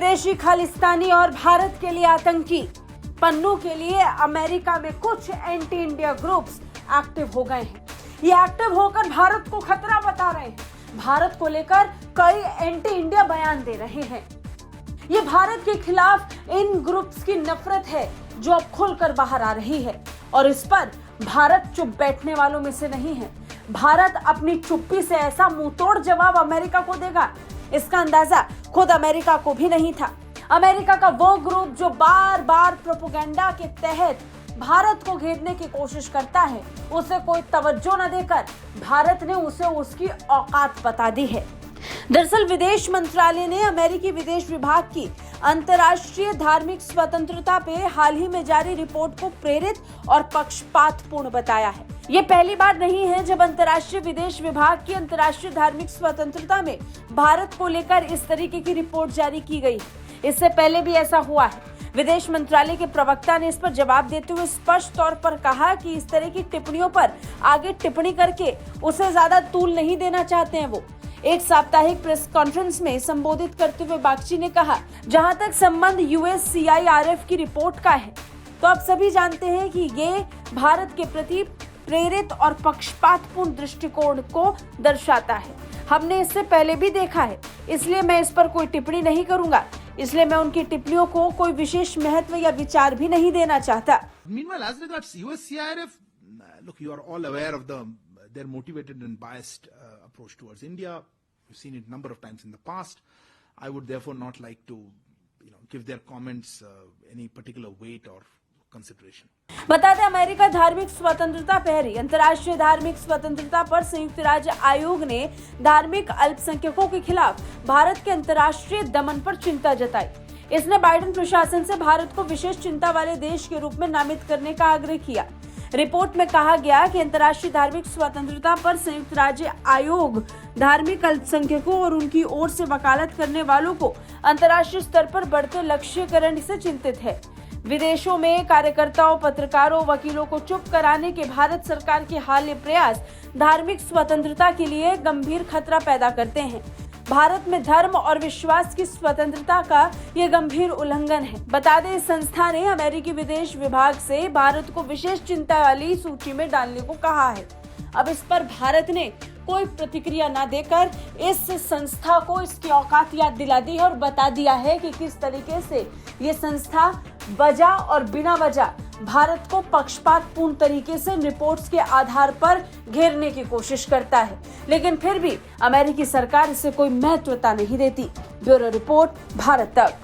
विदेशी खालिस्तानी और भारत के लिए आतंकी पन्नू के लिए अमेरिका में कुछ एंटी इंडिया ग्रुप्स एक्टिव हो गए हैं। ये एक्टिव होकर भारत को खतरा बता रहे हैं। भारत को लेकर कई एंटी इंडिया बयान दे रहे हैं। ये भारत के खिलाफ इन ग्रुप्स की नफरत है जो अब खुलकर बाहर आ रही है और इस पर भारत चुप बैठने वालों में से नहीं है। भारत अपनी चुप्पी से ऐसा मुंहतोड़ जवाब अमेरिका को देगा, इसका अंदाजा खुद अमेरिका को भी नहीं था। अमेरिका का वो ग्रुप जो बार बार प्रोपेगेंडा के तहत भारत को घेरने की कोशिश करता है, उसे कोई तवज्जो न देकर भारत ने उसे उसकी औकात बता दी है। दरअसल विदेश मंत्रालय ने अमेरिकी विदेश विभाग की अंतर्राष्ट्रीय धार्मिक स्वतंत्रता पे हाल ही में जारी रिपोर्ट को प्रेरित और पक्षपातपूर्ण बताया है। ये पहली बार नहीं है जब अंतर्राष्ट्रीय विदेश विभाग की अंतर्राष्ट्रीय धार्मिक स्वतंत्रता में भारत को लेकर इस तरीके की रिपोर्ट जारी की गई। इससे पहले भी ऐसा हुआ है। विदेश मंत्रालय के प्रवक्ता ने इस पर जवाब देते हुए स्पष्ट तौर पर कहा कि इस तरह की टिप्पणियों पर आगे टिप्पणी करके उसे ज्यादा तूल नहीं देना चाहते हैं। वो एक साप्ताहिक प्रेस कॉन्फ्रेंस में संबोधित करते हुए बागची ने कहा, जहां तक संबंध USCIRF की रिपोर्ट का है तो आप सभी जानते हैं कि ये भारत के प्रति प्रेरित और पक्षपातपूर्ण दृष्टिकोण को दर्शाता है। हमने इससे पहले भी देखा है, इसलिए मैं इस पर कोई टिप्पणी नहीं करूंगा। इसलिए मैं उनकी टिप्पणियों को कोई विशेष महत्व या विचार भी नहीं देना चाहता। Meanwhile, as regards USCIRF, look, you are all aware of their motivated and biased approach towards India. We've seen it a number of times in the past. I would therefore not like to, give their comments any particular weight or consideration. बता दें, America धार्मिक स्वतंत्रता पहरी अंतर्राष्ट्रीय धार्मिक स्वतंत्रता पर संयुक्त राज्य आयोग ने धार्मिक अल्पसंख्यकों के खिलाफ भारत के अंतर्राष्ट्रीय दमन पर चिंता जताई। इसने बाइडेन प्रशासन से भारत को विशेष चिंता वाले देश के रूप में नामित करने का आग्रह किया। रिपोर्ट में कहा गया कि अंतर्राष्ट्रीय धार्मिक स्वतंत्रता पर संयुक्त राज्य आयोग धार्मिक अल्पसंख्यकों और उनकी ओर से वकालत करने वालों को अंतर्राष्ट्रीय स्तर पर बढ़ते लक्ष्यीकरण से चिंतित है। विदेशों में कार्यकर्ताओं, पत्रकारों, वकीलों को चुप कराने के भारत सरकार के हालिया प्रयास धार्मिक स्वतंत्रता के लिए गंभीर खतरा पैदा करते हैं। भारत में धर्म और विश्वास की स्वतंत्रता का ये गंभीर उल्लंघन है। बता दें, इस संस्था ने अमेरिकी विदेश विभाग से भारत को विशेष चिंता वाली सूची में डालने को कहा है। अब इस पर भारत ने कोई प्रतिक्रिया न देकर इस संस्था को इसकी औकात याद दिला दी है और बता दिया है कि किस तरीके से ये संस्था वजह और बिना वजह भारत को पक्षपातपूर्ण तरीके से रिपोर्ट्स के आधार पर घेरने की कोशिश करता है, लेकिन फिर भी अमेरिकी सरकार इसे कोई महत्वता नहीं देती। ब्यूरो रिपोर्ट, भारत तक।